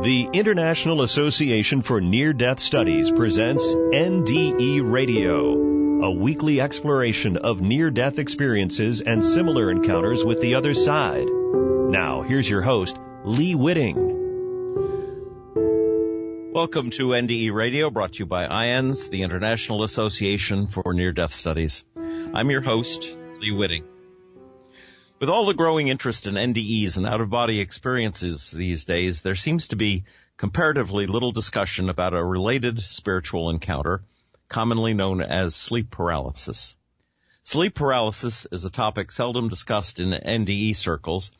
The International Association for Near-Death Studies presents NDE Radio, a weekly exploration of near-death experiences and similar encounters with the other side. Now, here's your host, Lee Witting. Welcome to NDE Radio, brought to you by IANDS, the International Association for Near-Death Studies. I'm your host, Lee Witting. With all the growing interest in NDEs and out-of-body experiences these days, there seems to be comparatively little discussion about a related spiritual encounter, commonly known as sleep paralysis. Sleep paralysis is a topic seldom discussed in NDE circles,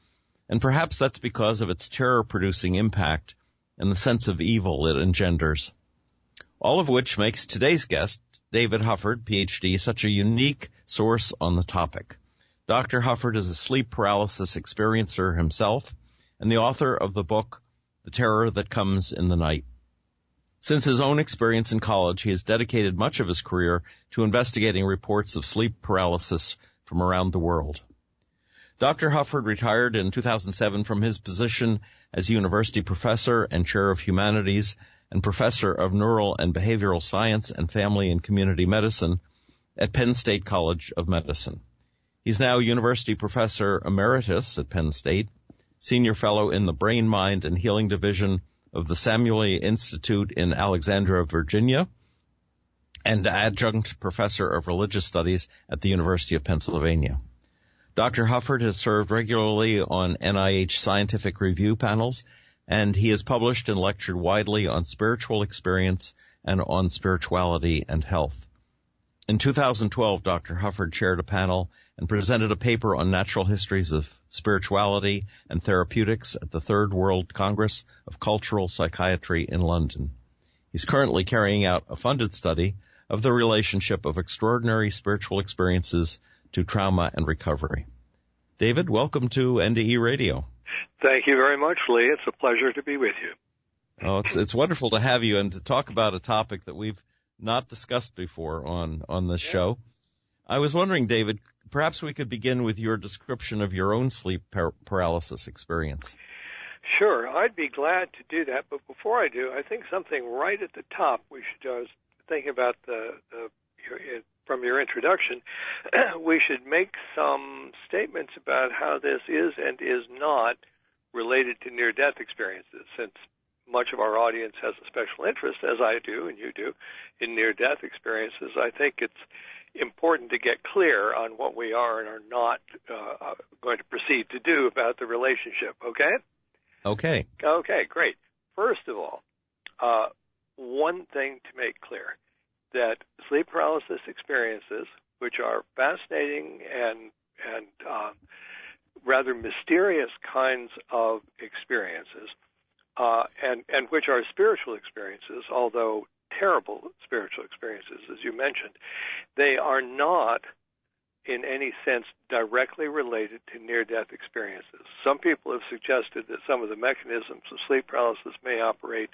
and perhaps that's because of its terror-producing impact and the sense of evil it engenders. All of which makes today's guest, David Hufford, Ph.D., such a unique source on the topic. Dr. Hufford is a sleep paralysis experiencer himself and the author of the book, The Terror That Comes in the Night. Since his own experience in college, he has dedicated much of his career to investigating reports of sleep paralysis from around the world. Dr. Hufford retired in 2007 from his position as university professor and chair of humanities and professor of neural and behavioral science and family and community medicine at Penn State College of Medicine. He's now University Professor Emeritus at Penn State, Senior Fellow in the Brain, Mind, and Healing Division of the Samuel Institute in Alexandria, Virginia, and Adjunct Professor of Religious Studies at the University of Pennsylvania. Dr. Hufford has served regularly on NIH scientific review panels, and he has published and lectured widely on spiritual experience and on spirituality and health. In 2012, Dr. Hufford chaired a panel and presented a paper on natural histories of spirituality and therapeutics at the Third World Congress of Cultural Psychiatry in London. He's currently carrying out a funded study of the relationship of extraordinary spiritual experiences to trauma and recovery. David, welcome to NDE Radio. Thank you very much, Lee. It's a pleasure to be with you. Oh, it's wonderful to have you and to talk about a topic that we've not discussed before on this show. I was wondering, David, perhaps we could begin with your description of your own sleep paralysis experience. Sure, I'd be glad to do that. But before I do, I think something right at the top we should think about from your introduction, we should make some statements about how this is and is not related to near-death experiences, since much of our audience has a special interest, as I do and you do, in near-death experiences. I think it's important to get clear on what we are and are not going to proceed to do about the relationship, okay? Okay. Okay, great. First of all, one thing to make clear, that sleep paralysis experiences, which are fascinating and rather mysterious kinds of experiences, and which are spiritual experiences, although terrible spiritual experiences, as you mentioned, they are not in any sense directly related to near-death experiences. Some people have suggested that some of the mechanisms of sleep paralysis may operate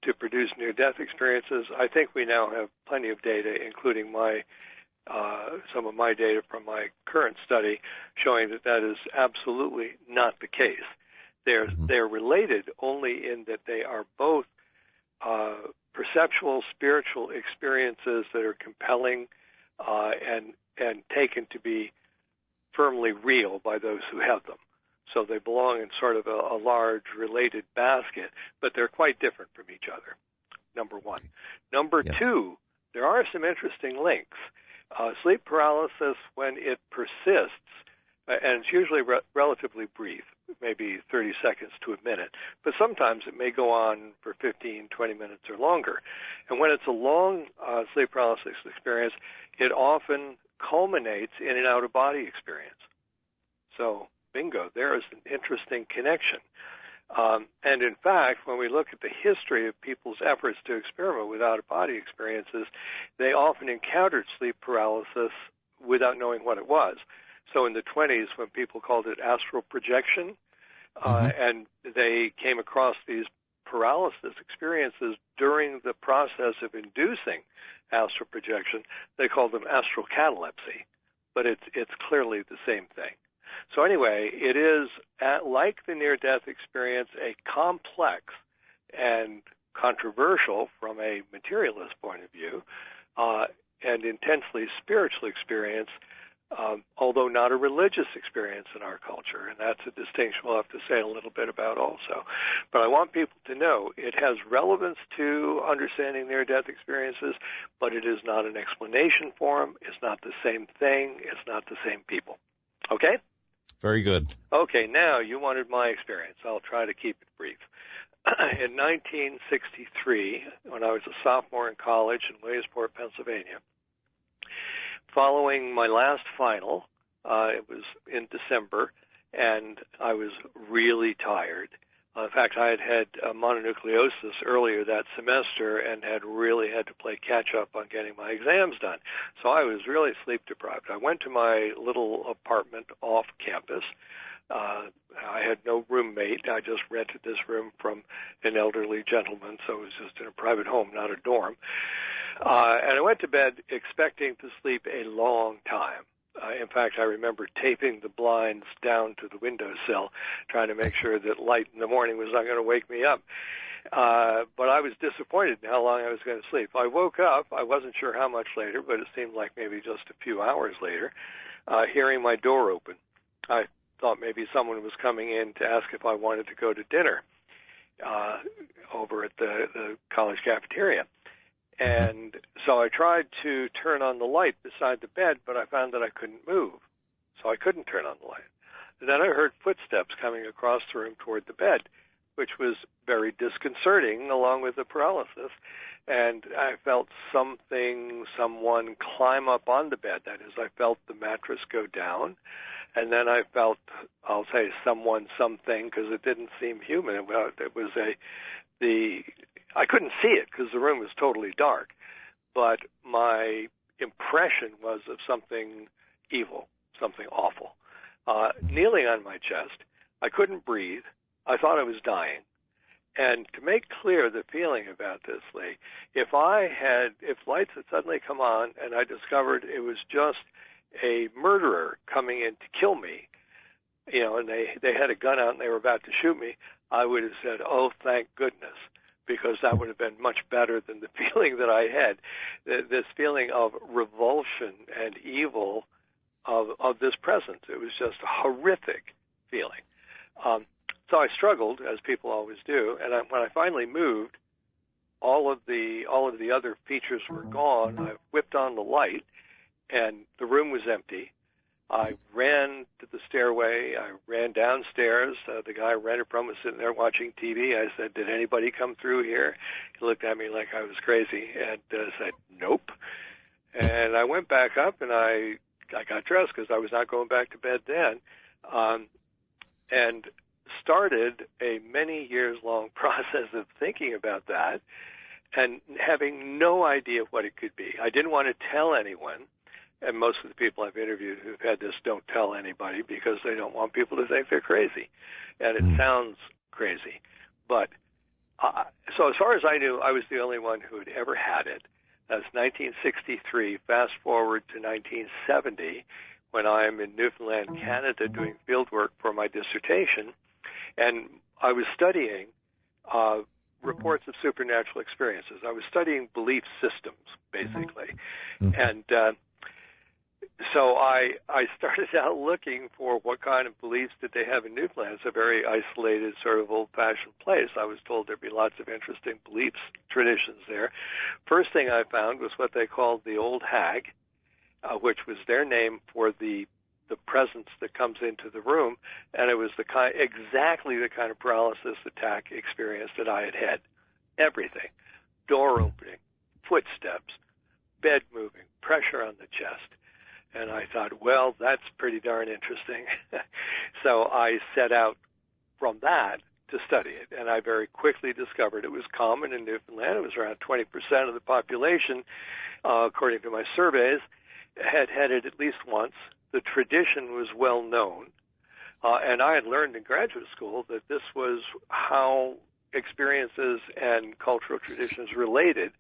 to produce near-death experiences. I think we now have plenty of data, including some of my data from my current study, showing that that is absolutely not the case. They're related only in that they are both perceptual, spiritual experiences that are compelling and taken to be firmly real by those who have them. So they belong in sort of a large related basket, but they're quite different from each other, number one. Number two, there are some interesting links. Sleep paralysis, when it persists, and it's usually relatively brief, maybe 30 seconds to a minute, but sometimes it may go on for 15, 20 minutes or longer. And when it's a long sleep paralysis experience, it often culminates in an out-of-body experience. So, bingo, there is an interesting connection. And in fact, when we look at the history of people's efforts to experiment with out-of-body experiences, they often encountered sleep paralysis without knowing what it was. So in the 20s, when people called it astral projection, and they came across these paralysis experiences during the process of inducing astral projection, they called them astral catalepsy. But it's clearly the same thing. So anyway, it is, like the near-death experience, a complex and controversial from a materialist point of view, and intensely spiritual experience, although not a religious experience in our culture. And that's a distinction we'll have to say a little bit about also. But I want people to know it has relevance to understanding near-death experiences, but it is not an explanation for them. It's not the same thing. It's not the same people. Okay? Very good. Okay, now you wanted my experience. I'll try to keep it brief. In 1963, when I was a sophomore in college in Williamsport, Pennsylvania, following my last final, it was in December, and I was really tired. In fact, I had had mononucleosis earlier that semester and had really had to play catch-up on getting my exams done. So I was really sleep-deprived. I went to my little apartment off campus. I had no roommate. I just rented this room from an elderly gentleman, so it was just in a private home, not a dorm. And I went to bed expecting to sleep a long time. In fact, I remember taping the blinds down to the windowsill, trying to make sure that light in the morning was not going to wake me up. But I was disappointed in how long I was going to sleep. I woke up, I wasn't sure how much later, but it seemed like maybe just a few hours later, hearing my door open. I thought maybe someone was coming in to ask if I wanted to go to dinner over at the college cafeteria. And so I tried to turn on the light beside the bed, but I found that I couldn't move. So I couldn't turn on the light. And then I heard footsteps coming across the room toward the bed, which was very disconcerting along with the paralysis. And I felt someone climb up on the bed. That is, I felt the mattress go down. And then I felt, I'll say something, because it didn't seem human. It was I couldn't see it because the room was totally dark, but my impression was of something evil, something awful. Kneeling on my chest, I couldn't breathe. I thought I was dying. And to make clear the feeling about this, Lee, if lights had suddenly come on and I discovered it was just a murderer coming in to kill me, and they had a gun out and they were about to shoot me, I would have said, oh, thank goodness, because that would have been much better than the feeling that I had, this feeling of revulsion and evil of this presence. It was just a horrific feeling. So I struggled, as people always do, and when I finally moved, all of the other features were gone. I whipped on the light, and the room was empty. I ran to the stairway. I ran downstairs. The guy I rented from was sitting there watching TV. I said, did anybody come through here? He looked at me like I was crazy and said, nope. And I went back up and I got dressed because I was not going back to bed then, and started a many years long process of thinking about that and having no idea what it could be. I didn't want to tell anyone. And most of the people I've interviewed who've had this don't tell anybody because they don't want people to think they're crazy. And it sounds crazy. But so as far as I knew, I was the only one who had ever had it. That's 1963. Fast forward to 1970, when I'm in Newfoundland, Canada, doing field work for my dissertation. And I was studying reports of supernatural experiences. I was studying belief systems, basically. And so I started out looking for what kind of beliefs did they have in Newfoundland. It's a very isolated, sort of old-fashioned place. I was told there'd be lots of interesting beliefs, traditions there. First thing I found was what they called the Old Hag, which was their name for the presence that comes into the room, and it was exactly the kind of paralysis attack experience that I had had. Everything. Door opening, footsteps, bed moving, pressure on the chest. And I thought, well, that's pretty darn interesting. So I set out from that to study it, and I very quickly discovered it was common in Newfoundland. It was around 20% of the population, according to my surveys, had had it at least once. The tradition was well known, and I had learned in graduate school that this was how experiences and cultural traditions related,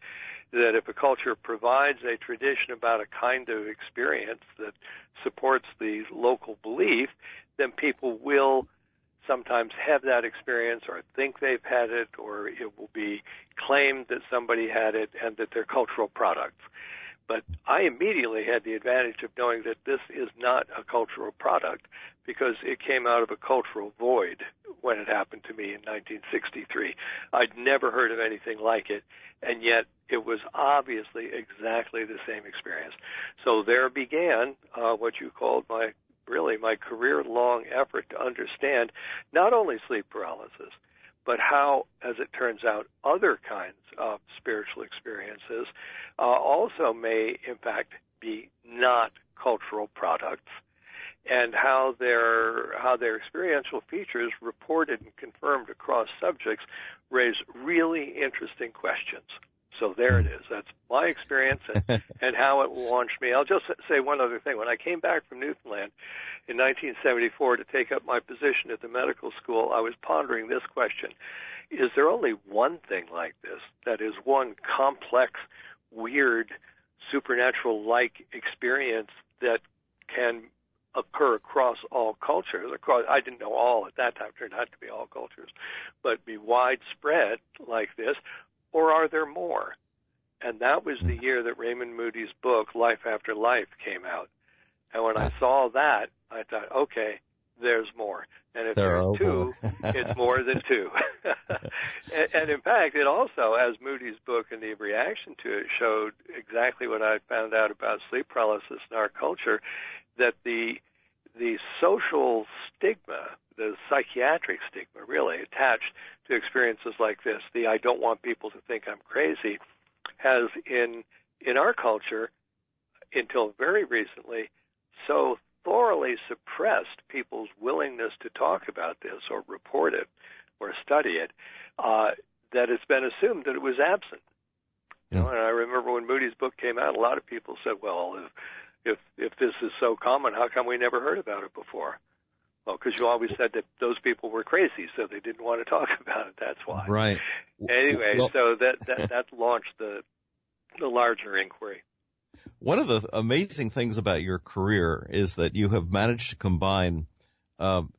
that if a culture provides a tradition about a kind of experience that supports the local belief, then people will sometimes have that experience or think they've had it, or it will be claimed that somebody had it and that they're cultural products. But I immediately had the advantage of knowing that this is not a cultural product because it came out of a cultural void when it happened to me in 1963. I'd never heard of anything like it, and yet it was obviously exactly the same experience. So there began what you called my career-long effort to understand not only sleep paralysis, but how, as it turns out, other kinds of spiritual experiences also may, in fact, be not cultural products, and how their experiential features reported and confirmed across subjects raise really interesting questions. So there it is. That's my experience and how it launched me. I'll just say one other thing. When I came back from Newfoundland in 1974 to take up my position at the medical school, I was pondering this question. Is there only one thing like this, that is one complex, weird, supernatural-like experience that can occur across all cultures? I didn't know all at that time, it turned out to be all cultures, but be widespread like this, or are there more? And that was the year that Raymond Moody's book, Life After Life, came out. And when I saw that, I thought, okay, there's more. And if there's two, it's more than two. and in fact, it also, as Moody's book and the reaction to it showed exactly what I found out about sleep paralysis in our culture, that the social stigma, the psychiatric stigma really attached to experiences like this, the I don't want people to think I'm crazy, has in our culture, until very recently, so thoroughly suppressed people's willingness to talk about this or report it or study it, that it's been assumed that it was absent. You know, and I remember when Moody's book came out, a lot of people said, well, if this is so common, how come we never heard about it before? Well, because you always said that those people were crazy, so they didn't want to talk about it. That's why. Right. Anyway, so that launched the larger inquiry. One of the amazing things about your career is that you have managed to combine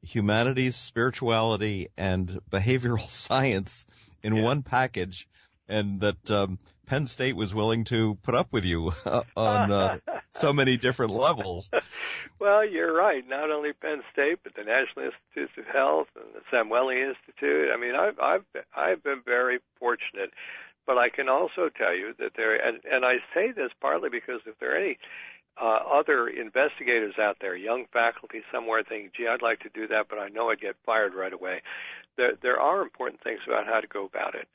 humanities, spirituality, and behavioral science in one package, and that Penn State was willing to put up with you on so many different levels. Well, you're right. Not only Penn State, but the National Institutes of Health and the Samueli Institute. I mean, I've been very fortunate. But I can also tell you that and I say this partly because if there are any other investigators out there, young faculty somewhere thinking, gee, I'd like to do that, but I know I'd get fired right away, there are important things about how to go about it.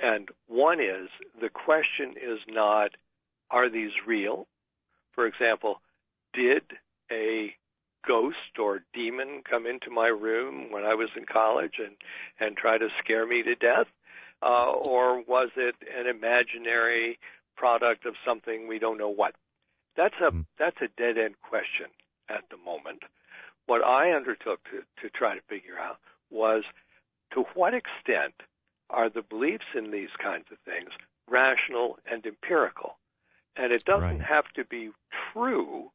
And one is, the question is not, are these real? For example, did a ghost or demon come into my room when I was in college and try to scare me to death? Or was it an imaginary product of something we don't know what? That's a dead-end question at the moment. What I undertook to try to figure out was, to what extent are the beliefs in these kinds of things rational and empirical? And it doesn't have to be true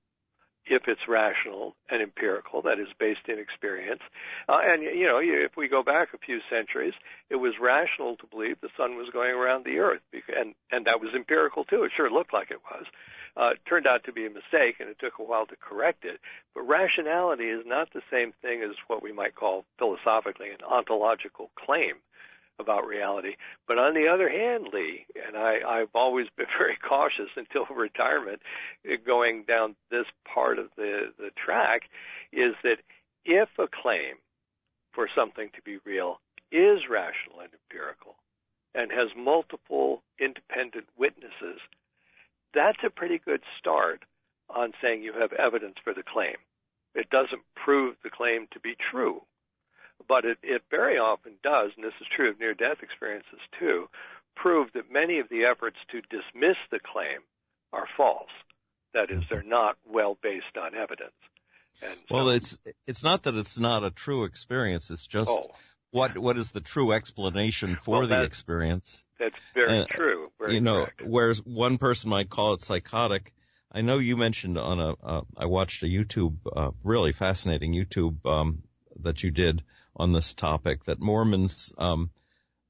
if it's rational and empirical, that is based in experience. And, you know, if we go back a few centuries, it was rational to believe the sun was going around the earth, and that was empirical too. It sure looked like it was. It turned out to be a mistake, and it took a while to correct it. But rationality is not the same thing as what we might call philosophically an ontological claim about reality. But on the other hand, Lee, and I've always been very cautious until retirement, going down this part of the track, is that if a claim for something to be real is rational and empirical and has multiple independent witnesses, that's a pretty good start on saying you have evidence for the claim. It doesn't prove the claim to be true, but it very often does, and this is true of near-death experiences too, prove that many of the efforts to dismiss the claim are false. That is, they're not well based on evidence. And well, it's not that it's not a true experience. It's just what is the true explanation for the experience. That's very true. very correct. Whereas one person might call it psychotic. I know you mentioned I watched a YouTube, really fascinating YouTube that you did on this topic, that Mormons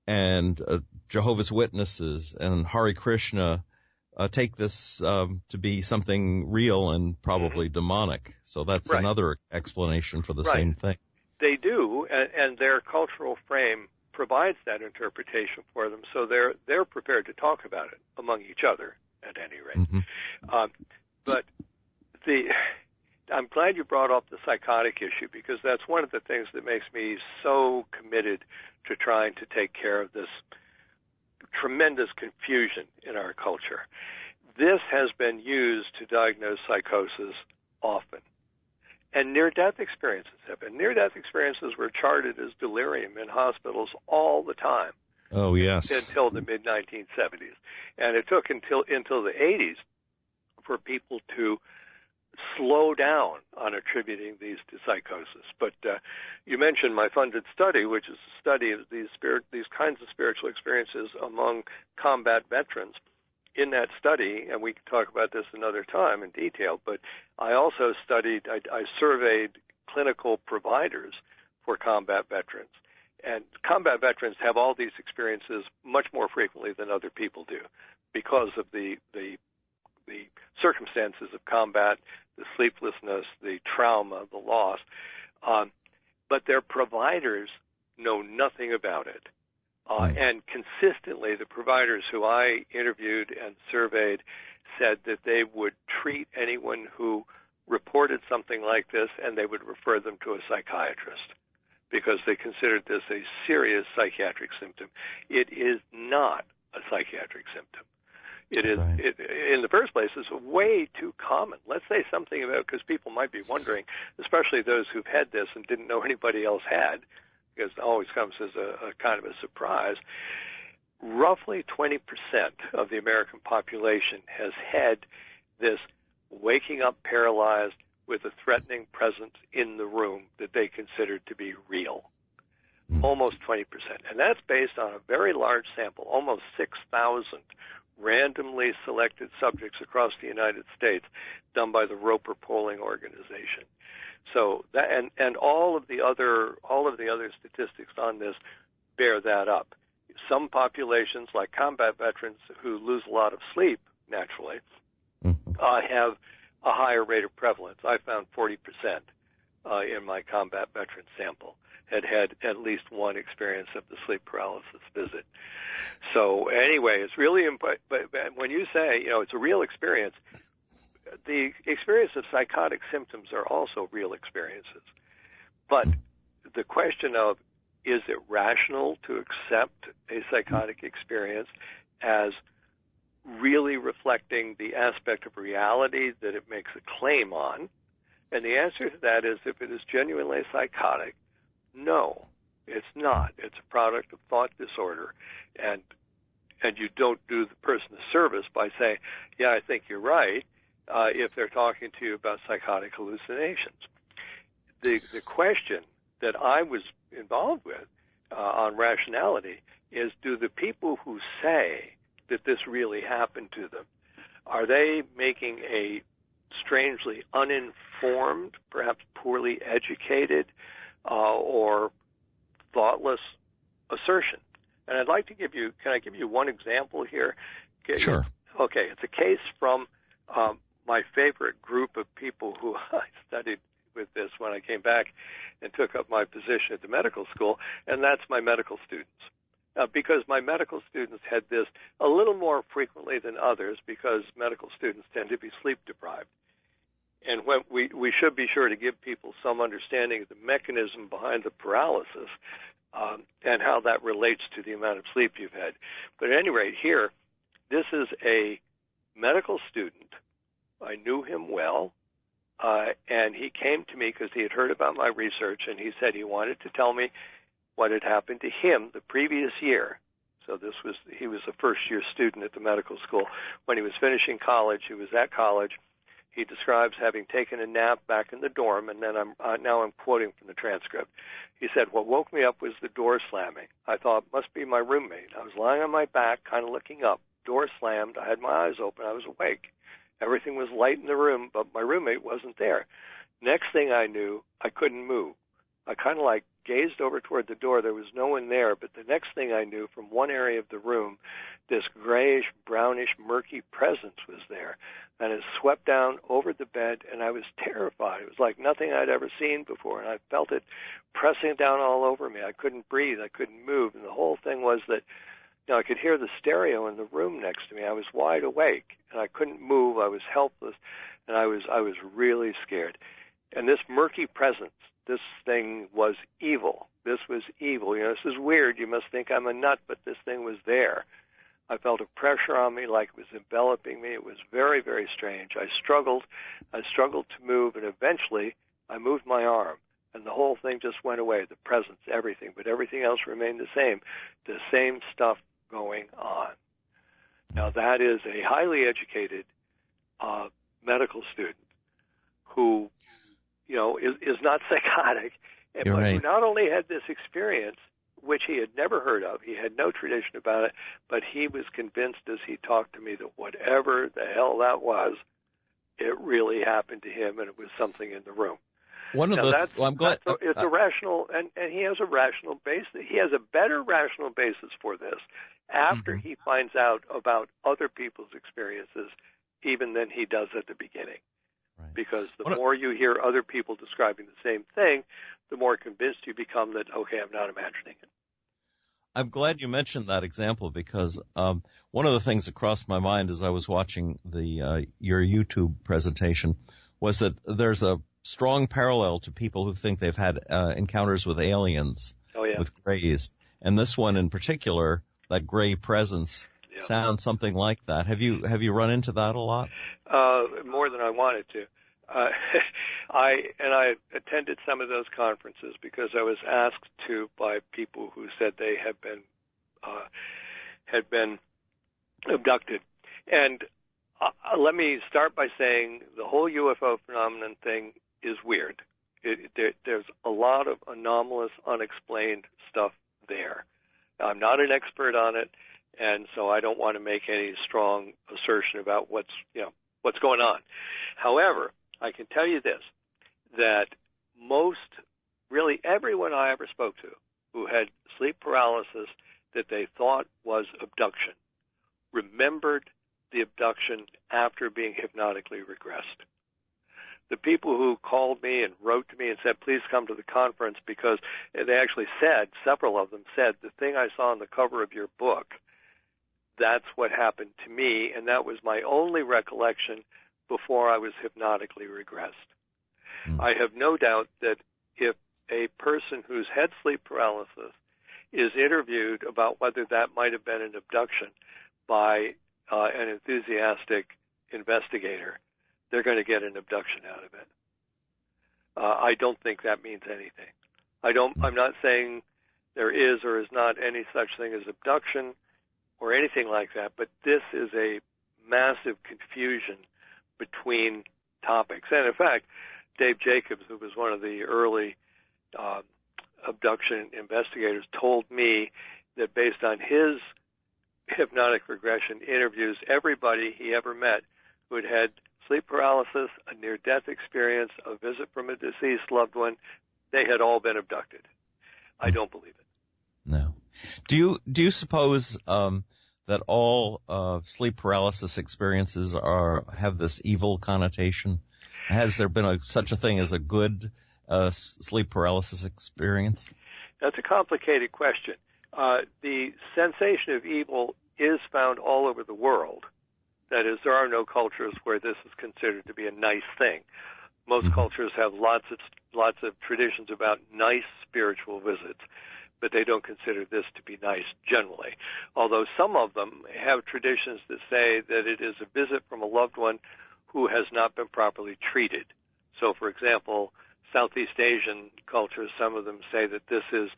and Jehovah's Witnesses and Hare Krishna take this to be something real and probably demonic. So that's right. another explanation for the same thing. They do, and their cultural frame provides that interpretation for them, so they're prepared to talk about it among each other, at any rate. Mm-hmm. But I'm glad you brought up the psychotic issue, because that's one of the things that makes me so committed to trying to take care of this tremendous confusion in our culture. This has been used to diagnose psychosis often. And near-death experiences have been. Near-death experiences were charted as delirium in hospitals all the time. Oh, yes. Until the mid-1970s. And it took until the 80s for people to slow down on attributing these to psychosis. But you mentioned my funded study, which is a study of these kinds of spiritual experiences among combat veterans. In that study, and we can talk about this another time in detail, but I also I surveyed clinical providers for combat veterans. And combat veterans have all these experiences much more frequently than other people do because of the circumstances of combat, the sleeplessness, the trauma, the loss. But their providers know nothing about it. And consistently, the providers who I interviewed and surveyed said that they would treat anyone who reported something like this, and they would refer them to a psychiatrist because they considered this a serious psychiatric symptom. It is not a psychiatric symptom. It is, in the first place, it's way too common. Let's say something about, because people might be wondering, especially those who've had this and didn't know anybody else had, because it always comes as a kind of a surprise. Roughly 20% of the American population has had this waking up paralyzed with a threatening presence in the room that they consider to be real. Almost 20%. And that's based on a very large sample, almost 6,000 randomly selected subjects across the United States, done by the Roper Polling Organization. So that, and all of the other statistics on this bear that up. Some populations, like combat veterans who lose a lot of sleep naturally, have a higher rate of prevalence. I found 40% in my combat veteran sample had at least one experience of the sleep paralysis visit. So anyway, it's really important. But when you say, it's a real experience, the experience of psychotic symptoms are also real experiences. But the question of, is it rational to accept a psychotic experience as really reflecting the aspect of reality that it makes a claim on? And the answer to that is, if it is genuinely psychotic, no, it's not. It's a product of thought disorder. And you don't do the person a service by saying, yeah, I think you're right, if they're talking to you about psychotic hallucinations. The question that I was involved with on rationality is, do the people who say that this really happened to them, are they making a strangely uninformed, perhaps poorly educated, or thoughtless assertion? And I'd like to can I give you one example here? Sure. Okay, it's a case from my favorite group of people who I studied with this when I came back and took up my position at the medical school, and that's my medical students. Because my medical students had this a little more frequently than others, because medical students tend to be sleep deprived. And when we should be sure to give people some understanding of the mechanism behind the paralysis and how that relates to the amount of sleep you've had. But at any rate, here, this is a medical student. I knew him well, and he came to me because he had heard about my research, and he said he wanted to tell me what had happened to him the previous year. So he was a first-year student at the medical school. When he was finishing college, he was at college. He describes having taken a nap back in the dorm, and then I'm quoting from the transcript. He said, "What woke me up was the door slamming. I thought it must be my roommate. I was lying on my back, kind of looking up. door slammed. I had my eyes open. I was awake. Everything was light in the room, but my roommate wasn't there. Next thing I knew, I couldn't move. I kind of like gazed over toward the door. There was no one there, but the next thing I knew, from one area of the room, this grayish, brownish, murky presence was there. And it swept down over the bed, and I was terrified. It was like nothing I'd ever seen before, and I felt it pressing down all over me. I couldn't breathe. I couldn't move. And the whole thing was that, you know, I could hear the stereo in the room next to me. I was wide awake, and I couldn't move. I was helpless, and I was really scared. And this murky presence, this thing was evil. This was evil. You know, this is weird. You must think I'm a nut, but this thing was there. I felt a pressure on me like it was enveloping me. It was very, very strange. I struggled to move, and eventually I moved my arm, and the whole thing just went away, the presence, everything. But everything else remained the same stuff going on. Now, that is a highly educated medical student who, you know, is not psychotic, but who not only had this experience, which he had never heard of, he had no tradition about it, but he was convinced as he talked to me that whatever the hell that was, it really happened to him, and it was something in the room. It's a rational, and he has a rational basis. He has a better rational basis for this after he finds out about other people's experiences, even than he does at the beginning. Right. Because the more you hear other people describing the same thing, the more convinced you become that, okay, I'm not imagining it. I'm glad you mentioned that example because one of the things that crossed my mind as I was watching your YouTube presentation was that there's a strong parallel to people who think they've had encounters with aliens, with grays. And this one in particular, that gray presence, sounds something like that. Have you run into that a lot? More than I wanted to. I attended some of those conferences because I was asked to by people who said they had been abducted. And let me start by saying the whole UFO phenomenon thing is weird. There's a lot of anomalous, unexplained stuff there. I'm not an expert on it, and so I don't want to make any strong assertion about what's going on. However, I can tell you this, that really everyone I ever spoke to who had sleep paralysis that they thought was abduction remembered the abduction after being hypnotically regressed. The people who called me and wrote to me and said, please come to the conference, because they actually said, several of them said, the thing I saw on the cover of your book, that's what happened to me, and that was my only recollection before I was hypnotically regressed. I have no doubt that if a person who's had sleep paralysis is interviewed about whether that might have been an abduction by an enthusiastic investigator, they're going to get an abduction out of it. I don't think that means anything. I'm not saying there is or is not any such thing as abduction or anything like that, but this is a massive confusion between topics. And in fact, Dave Jacobs, who was one of the early abduction investigators, told me that based on his hypnotic regression interviews, everybody he ever met who had had sleep paralysis, a near-death experience, a visit from a deceased loved one, they had all been abducted. I don't believe it. No. Do you suppose that all sleep paralysis experiences have this evil connotation? Has there been such a thing as a good sleep paralysis experience? That's a complicated question. The sensation of evil is found all over the world. That is, there are no cultures where this is considered to be a nice thing. Most cultures have lots of traditions about nice spiritual visits, but they don't consider this to be nice generally. Although some of them have traditions that say that it is a visit from a loved one who has not been properly treated. So, for example, Southeast Asian cultures, some of them say that this is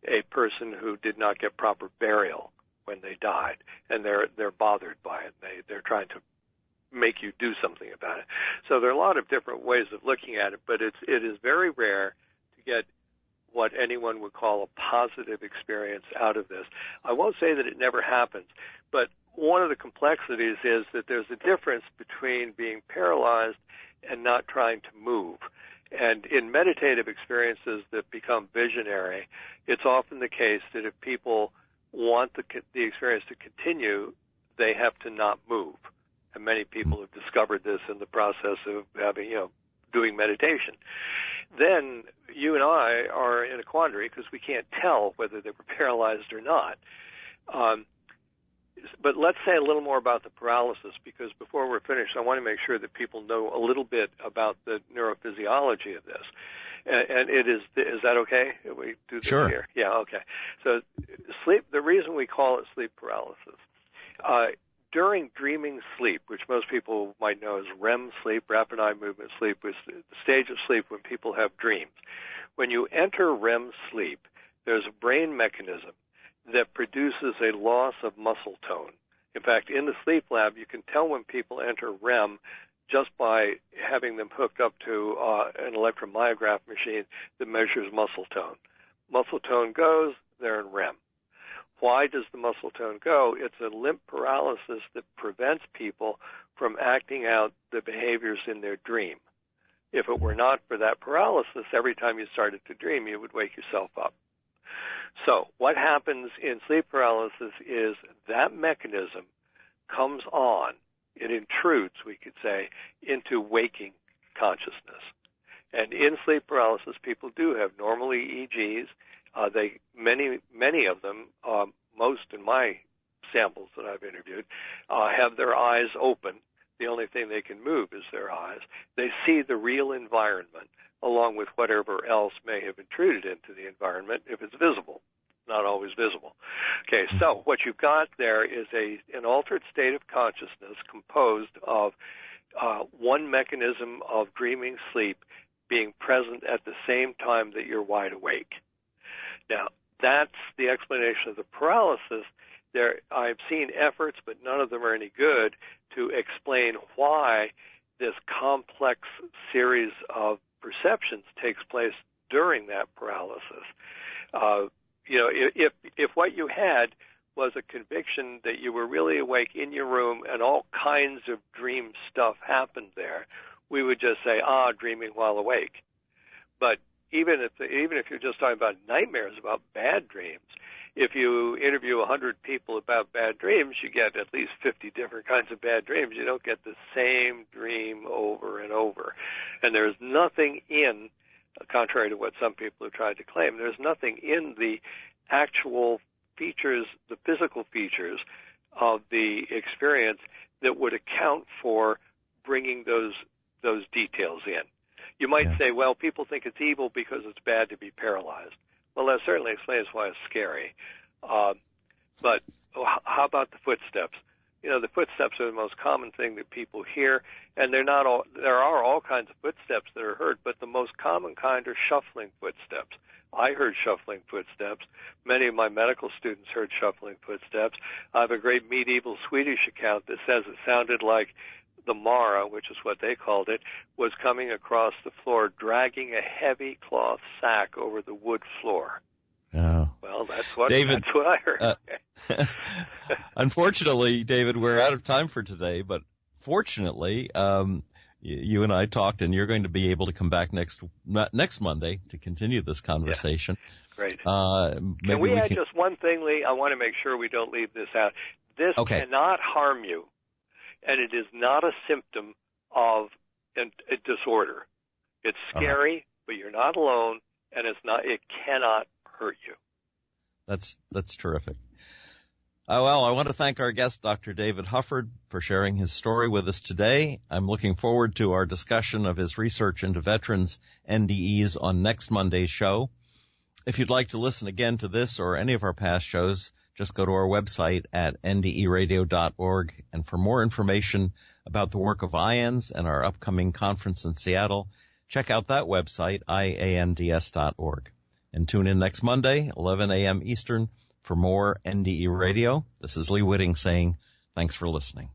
a person who did not get proper burial when they died, and they're bothered by it. They're trying to make you do something about it. So there are a lot of different ways of looking at it, but it is very rare to get what anyone would call a positive experience out of this. I won't say that it never happens, but one of the complexities is that there's a difference between being paralyzed and not trying to move. And in meditative experiences that become visionary, it's often the case that if people want the experience to continue, they have to not move. And many people have discovered this in the process of doing meditation. Then you and I are in a quandary because we can't tell whether they were paralyzed or not. But let's say a little more about the paralysis, because before we're finished, I want to make sure that people know a little bit about the neurophysiology of this. And it is that okay? We do this Sure. here? Yeah, okay. So the reason we call it sleep paralysis, during dreaming sleep, which most people might know as REM sleep, rapid eye movement sleep, is the stage of sleep when people have dreams. When you enter REM sleep, there's a brain mechanism that produces a loss of muscle tone. In fact, in the sleep lab, you can tell when people enter REM just by having them hooked up to an electromyograph machine that measures muscle tone. Muscle tone goes, they're in REM. Why does the muscle tone go? It's a limp paralysis that prevents people from acting out the behaviors in their dream. If it were not for that paralysis, every time you started to dream, you would wake yourself up. So what happens in sleep paralysis is that mechanism comes on, it intrudes, we could say, into waking consciousness. And in sleep paralysis, people do have normal EEGs. Many of them, most in my samples that I've interviewed, have their eyes open. The only thing they can move is their eyes. They see the real environment along with whatever else may have intruded into the environment if it's visible, not always visible. Okay, so what you've got there is an altered state of consciousness composed of one mechanism of dreaming sleep being present at the same time that you're wide awake. Now, that's the explanation of the paralysis. I've seen efforts, but none of them are any good, to explain why this complex series of perceptions takes place during that paralysis. If what you had was a conviction that you were really awake in your room and all kinds of dream stuff happened there, we would just say, dreaming while awake. But even if you're just talking about nightmares, about bad dreams, if you interview 100 people about bad dreams, you get at least 50 different kinds of bad dreams. You don't get the same dream over and over. And there's nothing contrary to what some people have tried to claim, there's nothing in the actual features, the physical features of the experience that would account for bringing those details in. You might say, well, people think it's evil because it's bad to be paralyzed. Well, that certainly explains why it's scary. But how about the footsteps? The footsteps are the most common thing that people hear, and there are all kinds of footsteps that are heard, but the most common kind are shuffling footsteps. I heard shuffling footsteps. Many of my medical students heard shuffling footsteps. I have a great medieval Swedish account that says it sounded like the Mara, which is what they called it, was coming across the floor, dragging a heavy cloth sack over the wood floor. Oh. Well, that's what I heard. Unfortunately, David, we're out of time for today, but fortunately, you and I talked, and you're going to be able to come back next Monday to continue this conversation. Yeah. Great. Can we add just one thing, Lee? I want to make sure we don't leave this out. This cannot harm you, and it is not a symptom of a disorder. It's scary, but you're not alone, and it cannot hurt you. That's terrific. Well, I want to thank our guest, Dr. David Hufford, for sharing his story with us today. I'm looking forward to our discussion of his research into veterans' NDEs on next Monday's show. If you'd like to listen again to this or any of our past shows, just go to our website at nderadio.org. And for more information about the work of IANDS and our upcoming conference in Seattle, check out that website, IANDS.org. And tune in next Monday, 11 a.m. Eastern, for more NDE Radio. This is Lee Witting saying thanks for listening.